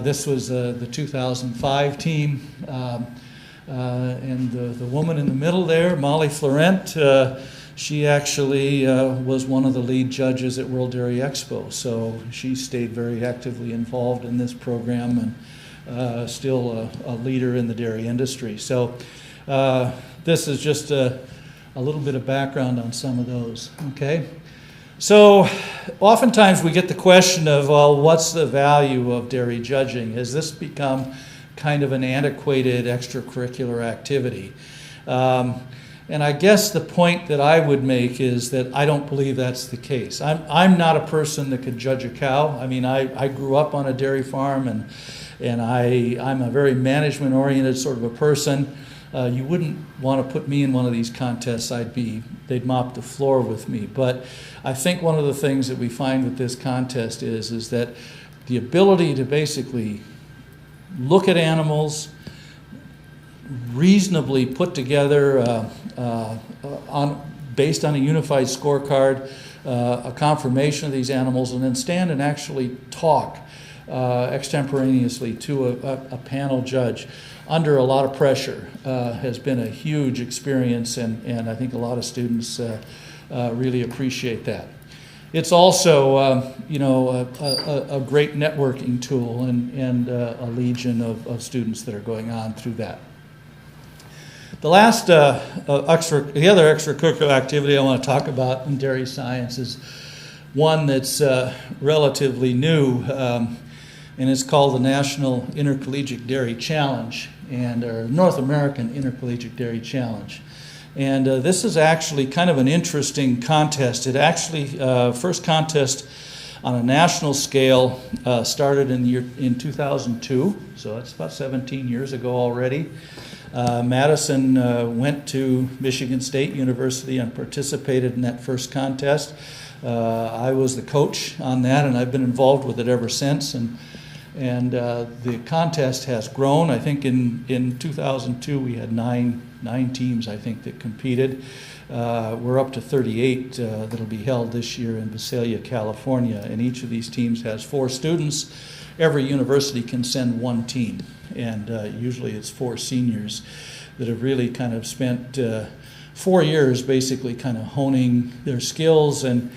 S2: this was the 2005 team, and the woman in the middle there, Molly Florent, she actually was one of the lead judges at World Dairy Expo, so she stayed very actively involved in this program and still a leader in the dairy industry. So this is just a little bit of background on some of those, okay? So oftentimes we get the question of, well, what's the value of dairy judging? Has this become kind of an antiquated extracurricular activity? And I guess the point that I would make is that I don't believe that's the case. I'm not a person that could judge a cow. I mean, I grew up on a dairy farm, and I'm a very management-oriented sort of a person. You wouldn't want to put me in one of these contests. They'd mop the floor with me. But I think one of the things that we find with this contest is that the ability to basically look at animals, reasonably put together based on a unified scorecard, a confirmation of these animals, and then stand and actually talk extemporaneously to a panel judge under a lot of pressure has been a huge experience, and I think a lot of students really appreciate that. It's also, a great networking tool and a legion of students that are going on through that. The last, the other extracurricular activity I want to talk about in dairy science is one that's relatively new, and it's called the National Intercollegiate Dairy Challenge, or North American Intercollegiate Dairy Challenge. And this is actually kind of an interesting contest. It actually, first contest on a national scale started in 2002, so that's about 17 years ago already. Madison went to Michigan State University and participated in that first contest. I was the coach on that, and I've been involved with it ever since. And the contest has grown. I think in 2002 we had nine teams, I think, that competed. We're up to 38 that'll be held this year in Visalia, California, and each of these teams has 4 students. Every university can send 1 team, and usually it's 4 seniors that have really kind of spent 4 years basically kind of honing their skills and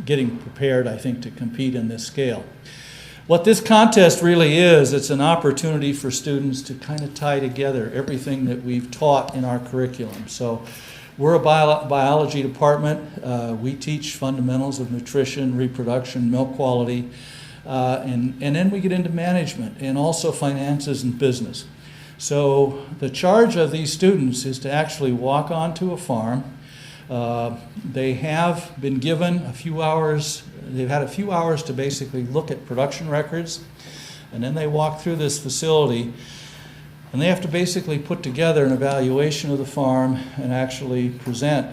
S2: getting prepared, I think, to compete in this scale. What this contest really is, it's an opportunity for students to kind of tie together everything that we've taught in our curriculum. So we're a biology department. We teach fundamentals of nutrition, reproduction, milk quality, and then we get into management and also finances and business. So the charge of these students is to actually walk onto a farm, They have been given a few hours, they've had a few hours to basically look at production records, and then they walk through this facility, and they have to basically put together an evaluation of the farm and actually present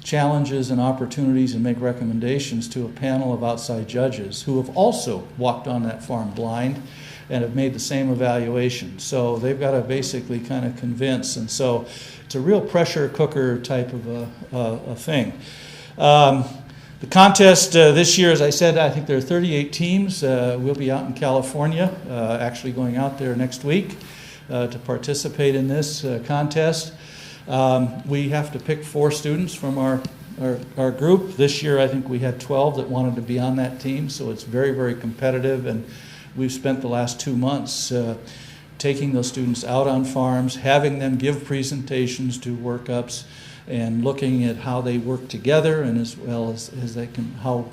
S2: challenges and opportunities and make recommendations to a panel of outside judges who have also walked on that farm blind and have made the same evaluation. So they've got to basically kind of convince, and so it's a real pressure cooker type of a thing. The contest this year, as I said, I think there are 38 teams. We'll be out in California, actually going out there next week to participate in this contest. We have to pick 4 students from our group. This year I think we had 12 that wanted to be on that team, so it's very, very competitive, and we've spent the last 2 months taking those students out on farms, having them give presentations, do workups, and looking at how they work together, and as well as they can, how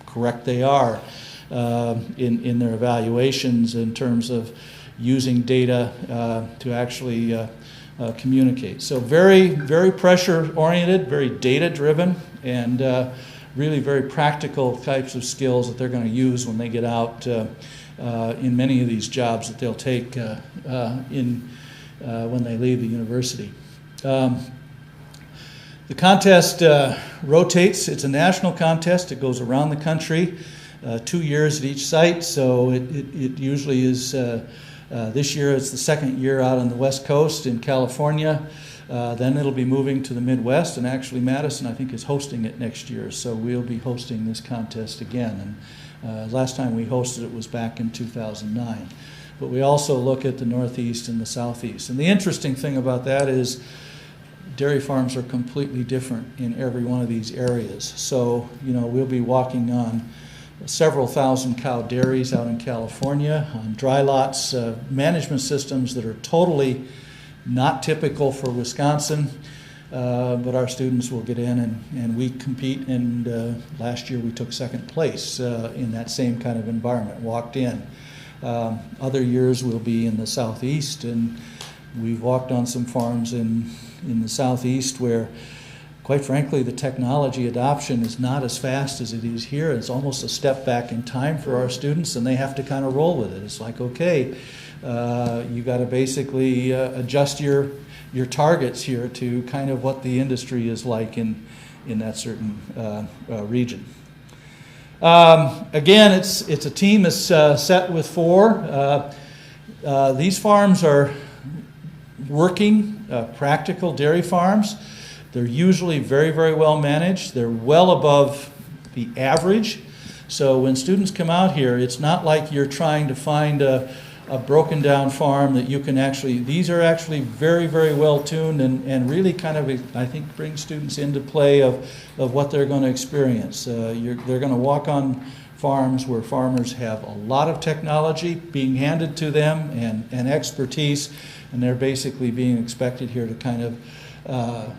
S2: correct they are in their evaluations in terms of using data to actually communicate. So very, very pressure oriented, very data driven, and really very practical types of skills that they're going to use when they get out in many of these jobs that they'll take when they leave the university. The contest rotates. It's a national contest. It goes around the country, 2 years at each site, so it usually is, this year it's the second year out on the West Coast in California. Then it'll be moving to the Midwest, and actually Madison, I think, is hosting it next year, so we'll be hosting this contest again. And last time we hosted it was back in 2009. But we also look at the Northeast and the Southeast. And the interesting thing about that is dairy farms are completely different in every one of these areas. So, you know, we'll be walking on several thousand cow dairies out in California, on dry lots, management systems that are totally not typical for Wisconsin, but our students will get in and we compete, and last year we took second place in that same kind of environment, walked in. Other years we'll be in the Southeast, and we've walked on some farms in the Southeast where, quite frankly, the technology adoption is not as fast as it is here. It's almost a step back in time for our students, and they have to kind of roll with it. It's like, okay, you got to basically adjust your targets here to kind of what the industry is like in that certain region. Again, it's a team that's set with 4. These farms are working, practical dairy farms. They're usually very, very well managed. They're well above the average. So when students come out here, it's not like you're trying to find a broken down farm that you can actually, these are actually very, very well tuned and really kind of, I think, bring students into play of what they're going to experience. They're going to walk on farms where farmers have a lot of technology being handed to them and expertise, and they're basically being expected here to kind of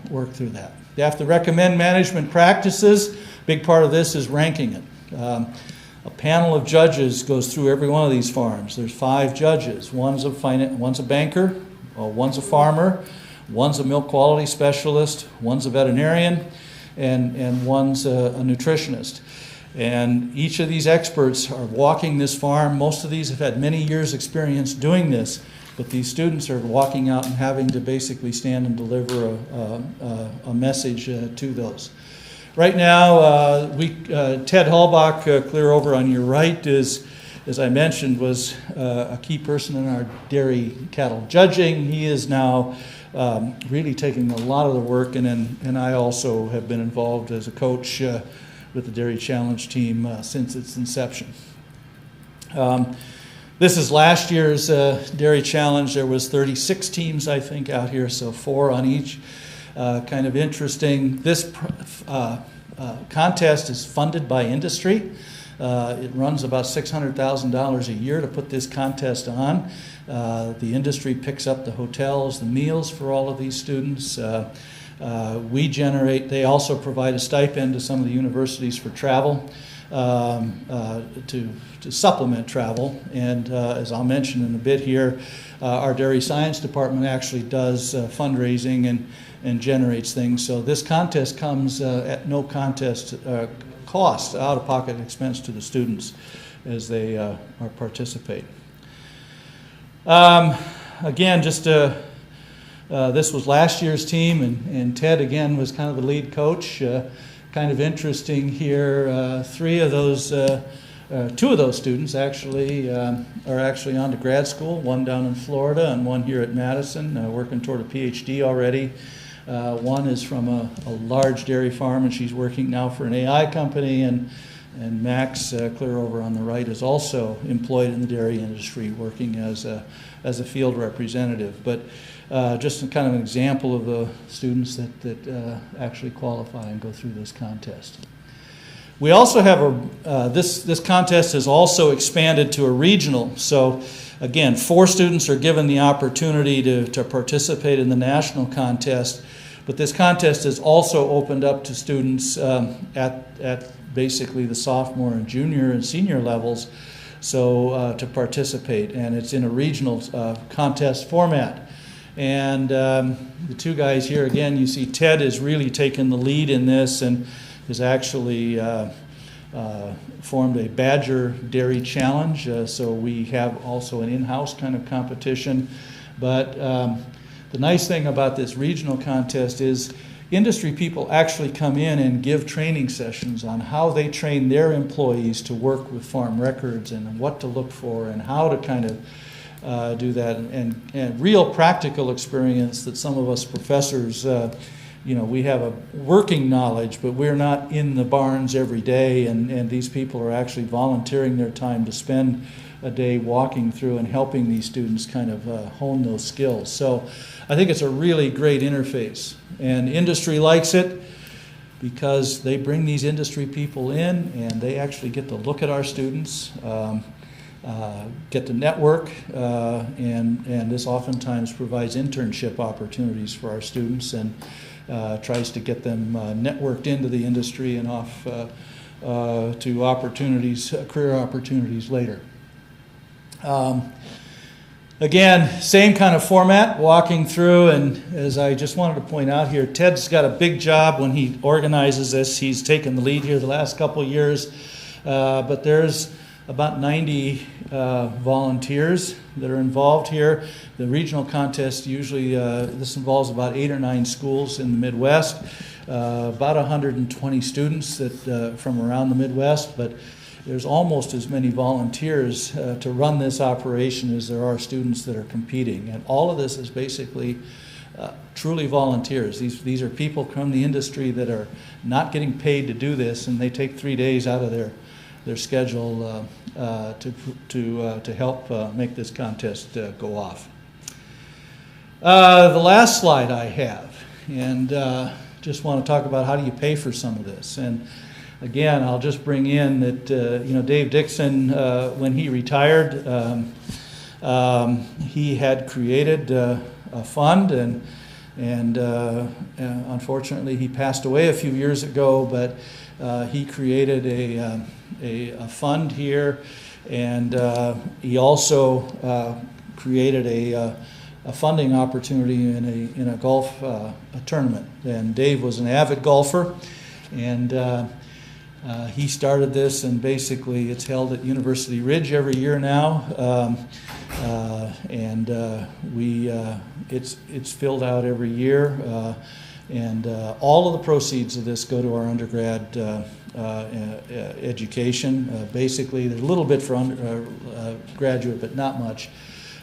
S2: work through that. They have to recommend management practices. Big part of this is ranking it. A panel of judges goes through every one of these farms. There's 5 judges. One's a banker, one's a farmer, one's a milk quality specialist, one's a veterinarian, and one's a nutritionist. And each of these experts are walking this farm. Most of these have had many years' experience doing this, but these students are walking out and having to basically stand and deliver a message to those. Right now, Ted Hallbach, clear over on your right, is, as I mentioned, was a key person in our dairy cattle judging. He is now really taking a lot of the work, and I also have been involved as a coach with the Dairy Challenge team since its inception. This is last year's Dairy Challenge. There was 36 teams, I think, out here, so 4 on each. Kind of interesting. This contest is funded by industry. It runs about $600,000 a year to put this contest on. The industry picks up the hotels, the meals for all of these students. They also provide a stipend to some of the universities for travel. to supplement travel. And as I'll mention in a bit here, our dairy science department actually does fundraising and generates things. So this contest comes at no cost, out-of-pocket expense to the students as they participate. Again, just this was last year's team, and Ted again was kind of the lead coach. Kind of interesting here, two of those students actually are actually on to grad school, one down in Florida and one here at Madison, working toward a PhD already. One is from a large dairy farm, and she's working now for an AI company, and Max, clear over on the right, is also employed in the dairy industry, working as a field representative. But just kind of an example of the students that actually qualify and go through this contest. We also have this contest has also expanded to a regional. So again, 4 students are given the opportunity to participate in the national contest, but this contest is also opened up to students at basically the sophomore and junior and senior levels, so to participate, and it's in a regional contest format. And the two guys here, again, you see Ted has really taken the lead in this and has actually formed a Badger Dairy Challenge. So we have also an in-house kind of competition. But the nice thing about this regional contest is industry people actually come in and give training sessions on how they train their employees to work with farm records and what to look for and how to kind of do that, and real practical experience that some of us professors, we have a working knowledge, but we're not in the barns every day, and these people are actually volunteering their time to spend a day walking through and helping these students kind of hone those skills. So I think it's a really great interface, and industry likes it because they bring these industry people in and they actually get to look at our students, get to network, and this oftentimes provides internship opportunities for our students and tries to get them networked into the industry and off to opportunities, career opportunities later. Again, same kind of format, walking through, and as I just wanted to point out here, Ted's got a big job when he organizes this. He's taken the lead here the last couple of years, but there's about 90 volunteers that are involved here. The regional contest usually, this involves about 8 or 9 schools in the Midwest, about 120 students that from around the Midwest, but there's almost as many volunteers to run this operation as there are students that are competing. And all of this is basically truly volunteers. These are people from the industry that are not getting paid to do this, and they take 3 days out of their schedule to help make this contest go off. The last slide I have, and just want to talk about how do you pay for some of this. And again, I'll just bring in that Dave Dixon, when he retired, he had created a fund, and unfortunately he passed away a few years ago, but he created a fund here, and he also created a funding opportunity in a golf tournament. And Dave was an avid golfer, and he started this, and basically it's held at University Ridge every year now, and it's filled out every year, and all of the proceeds of this go to our undergrad education. Basically, there's a little bit for graduate, but not much.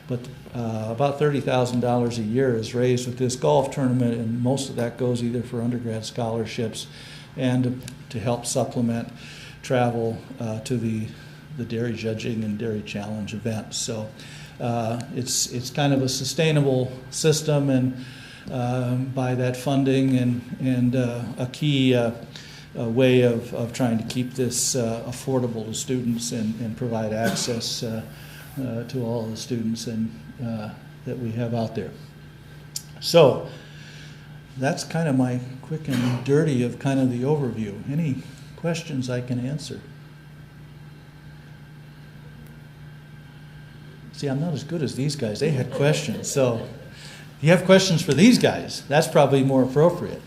S2: But about $30,000 a year is raised with this golf tournament, and most of that goes either for undergrad scholarships and to help supplement travel to the dairy judging and dairy challenge events. So it's kind of a sustainable system, and by that funding and a key way of trying to keep this affordable to students and provide access to all of the students that we have out there. So that's kind of my quick and dirty of kind of the overview. Any questions I can answer? See, I'm not as good as these guys. They had questions. So if you have questions for these guys, that's probably more appropriate.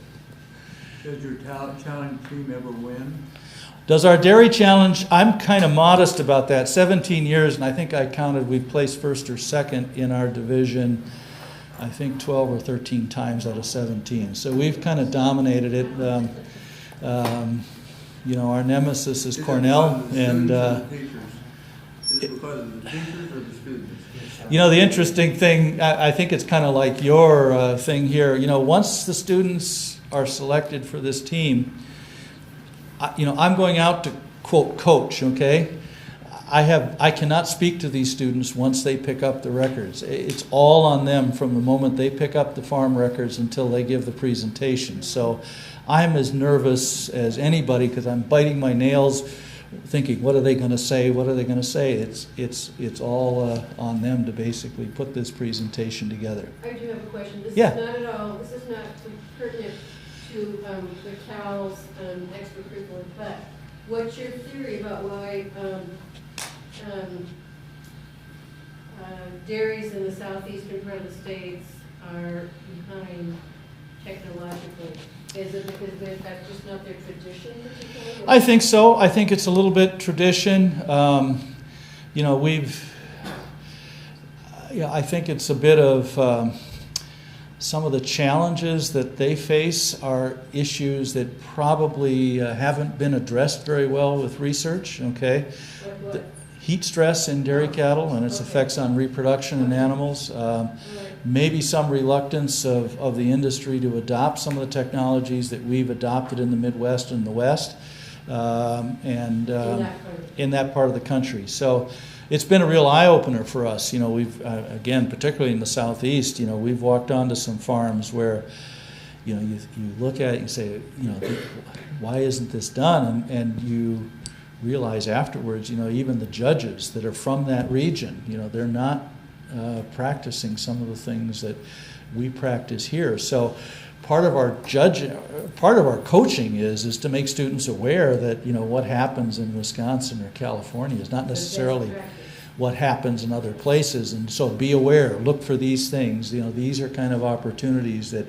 S9: Does your challenge team ever win?
S2: Does our dairy challenge, I'm kind of modest about that. 17 years, and I think I counted we've placed first or second in our division, I think 12 or 13 times out of 17. So we've kind of dominated it. You know, our nemesis is Cornell, and
S9: is it because of the teachers or the students?
S2: you know, the interesting thing, I think it's kind of like your thing here. You know, once the students are selected for this team, you know, I'm going out to quote coach. Okay, I cannot speak to these students once they pick up the records. It's all on them from the moment they pick up the farm records until they give the presentation. So I'm as nervous as anybody because I'm biting my nails, thinking, what are they going to say? What are they going to say? It's all on them to basically put this presentation together.
S6: I do have a question. This
S2: Yeah.
S6: is not at all. This is not pertinent to the CALS extracurricular, but what's your theory about why dairies in the southeastern part of the states are behind technologically? Is it because that's just not their tradition particularly?
S2: I think so. I think it's a little bit tradition. You know, I think it's a bit of some of the challenges that they face are issues that probably haven't been addressed very well with research, okay? The heat stress in dairy cattle and its effects on reproduction in animals. Maybe some reluctance of the industry to adopt some of the technologies that we've adopted in the Midwest and the West, in that part of the country. So it's been a real eye-opener for us. You know, we've, again, particularly in the Southeast, you know, we've walked onto some farms where, you know, you look at it and say, you know, why isn't this done? And you realize afterwards, you know, even the judges that are from that region, you know, they're not practicing some of the things that we practice here. So part of our coaching is to make students aware that, you know, what happens in Wisconsin or California is not necessarily what happens in other places. And so be aware, look for these things. You know, these are kind of opportunities that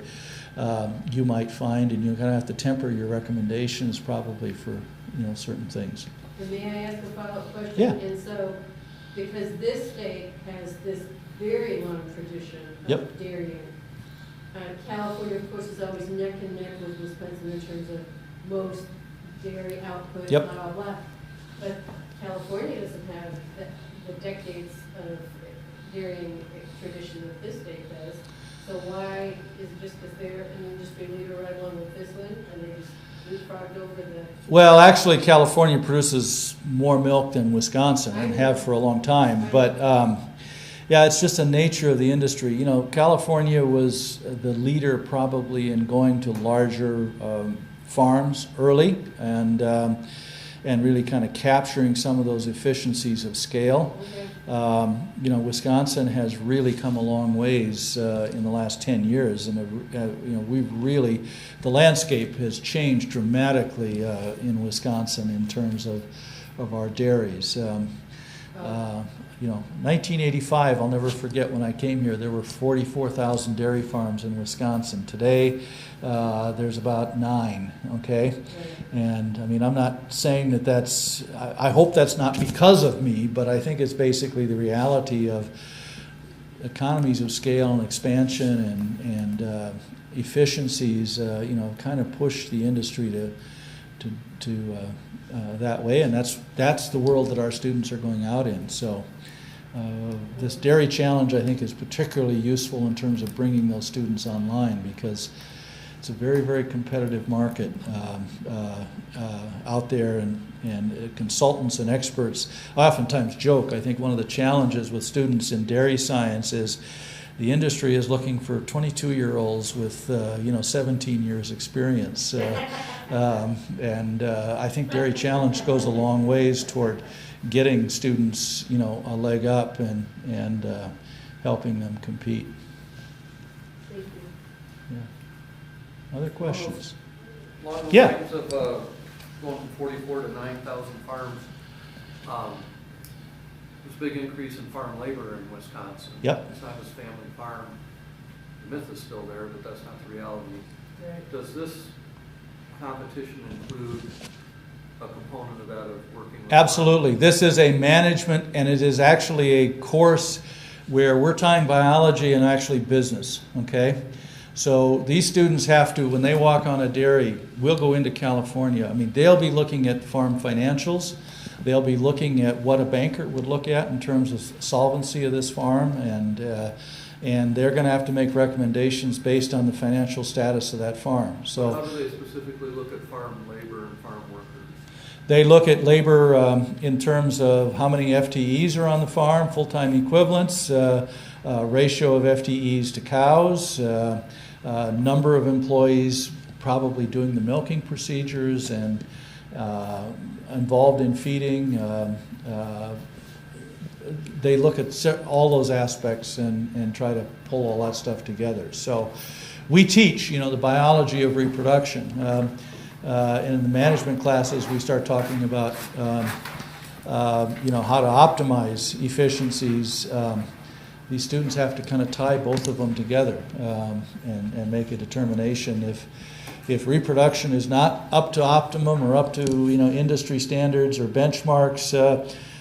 S2: you might find, and you're going to have to temper your recommendations probably for, you know, certain things.
S6: And may I ask a follow-up question?
S2: Yeah.
S6: And so, because this state has this very long tradition of
S2: Yep.
S6: dairying, California, of course, is always neck and neck with Wisconsin in terms of most dairy output,
S2: Yep.
S6: blah, blah, blah. But California doesn't have the decades of dairying tradition that this state does. So why is it just because they're an industry leader right along with this one, and they just leapfrogged over the...
S2: Well, actually, California produces more milk than Wisconsin and have for a long time. But yeah, it's just the nature of the industry. You know, California was the leader probably in going to larger farms early and really kind of capturing some of those efficiencies of scale.
S6: Okay.
S2: You know, Wisconsin has really come a long ways in the last 10 years, and you know, we've really, the landscape has changed dramatically in Wisconsin in terms of our dairies. You know, 1985, I'll never forget when I came here, there were 44,000 dairy farms in Wisconsin. Today, there's about 9, okay? And I mean, I'm not saying that that's, I hope that's not because of me, but I think it's basically the reality of economies of scale and expansion and efficiencies, you know, kind of push the industry to that way, and that's the world that our students are going out in. So this dairy challenge, I think, is particularly useful in terms of bringing those students online, because it's a very, very competitive market out there, and consultants and experts. I oftentimes joke, I think one of the challenges with students in dairy science is the industry is looking for 22-year-olds with, you know, 17 years experience. And I think Dairy Challenge goes a long ways toward getting students, you know, a leg up and helping them compete.
S6: Thank you.
S2: Yeah. Other questions?
S10: Along the
S2: Yeah.
S10: lines of going from 44 to 9,000 farms, there's
S9: big increase in farm labor in Wisconsin.
S2: Yep.
S9: It's not just family farm. The myth is still there, but that's not the reality.
S6: Right.
S9: Does this competition include a component of that of working with
S2: Absolutely. This is a management, and it is actually a course where we're tying biology and actually business, okay? So these students have to, when they walk on a dairy, we'll go into California. I mean, they'll be looking at farm financials. They'll be looking at what a banker would look at in terms of solvency of this farm, and they're going to have to make recommendations based on the financial status of that farm. So
S9: how do they specifically look at farm labor and farm workers?
S2: they look at labor in terms of how many FTEs are on the farm, full-time equivalents, ratio of FTEs to cows, number of employees probably doing the milking procedures and involved in feeding. They look at all those aspects and try to pull all that stuff together. So we teach, the biology of reproduction. And in the management classes, we start talking about, how to optimize efficiencies. These students have to kind of tie both of them together and make a determination. If reproduction is not up to optimum or up to industry standards or benchmarks,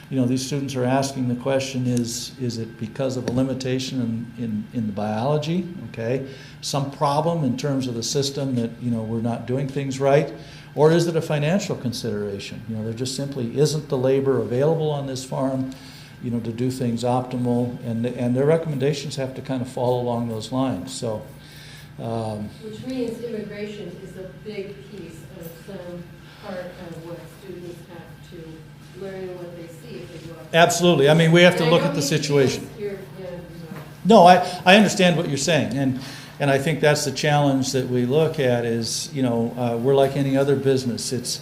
S2: these students are asking the question: Is it because of a limitation in the biology? Okay, some problem in terms of the system that we're not doing things right, or is it a financial consideration? There just simply isn't the labor available on this farm, to do things optimal, and their recommendations have to kind of fall along those lines. So.
S6: Which means immigration is a big piece of some part of what students have to learn and what they see if they go up.
S2: Absolutely. I mean, we have to look at the situation. No, I understand what you're saying, and I think that's the challenge that we look at is, we're like any other business. It's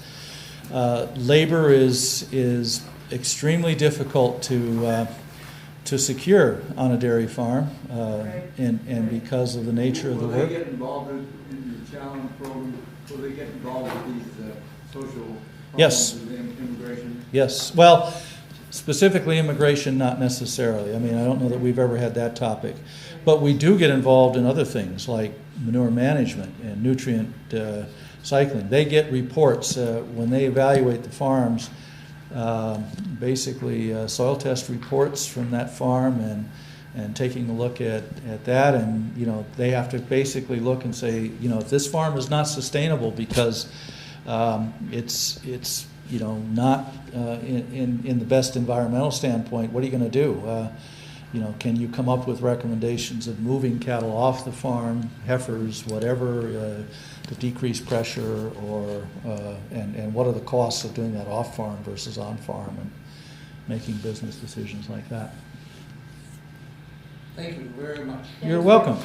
S2: labor is extremely difficult to secure on a dairy farm, and because of the nature of the work.
S10: Will they get involved in your challenge program? Will they get involved with these social problems?
S2: Yes.
S10: With immigration?
S2: Yes. Well, specifically immigration, not necessarily. I mean, I don't know that we've ever had that topic. But we do get involved in other things like manure management and nutrient cycling. They get reports when they evaluate the farms, basically soil test reports from that farm and taking a look at that, and they have to basically look and say, if this farm is not sustainable because it's not in the best environmental standpoint, what are you going to do? Can you come up with recommendations of moving cattle off the farm, heifers, whatever, to decrease pressure, or and what are the costs of doing that off farm versus on farm, and making business decisions like that.
S8: Thank you very much.
S2: You're welcome.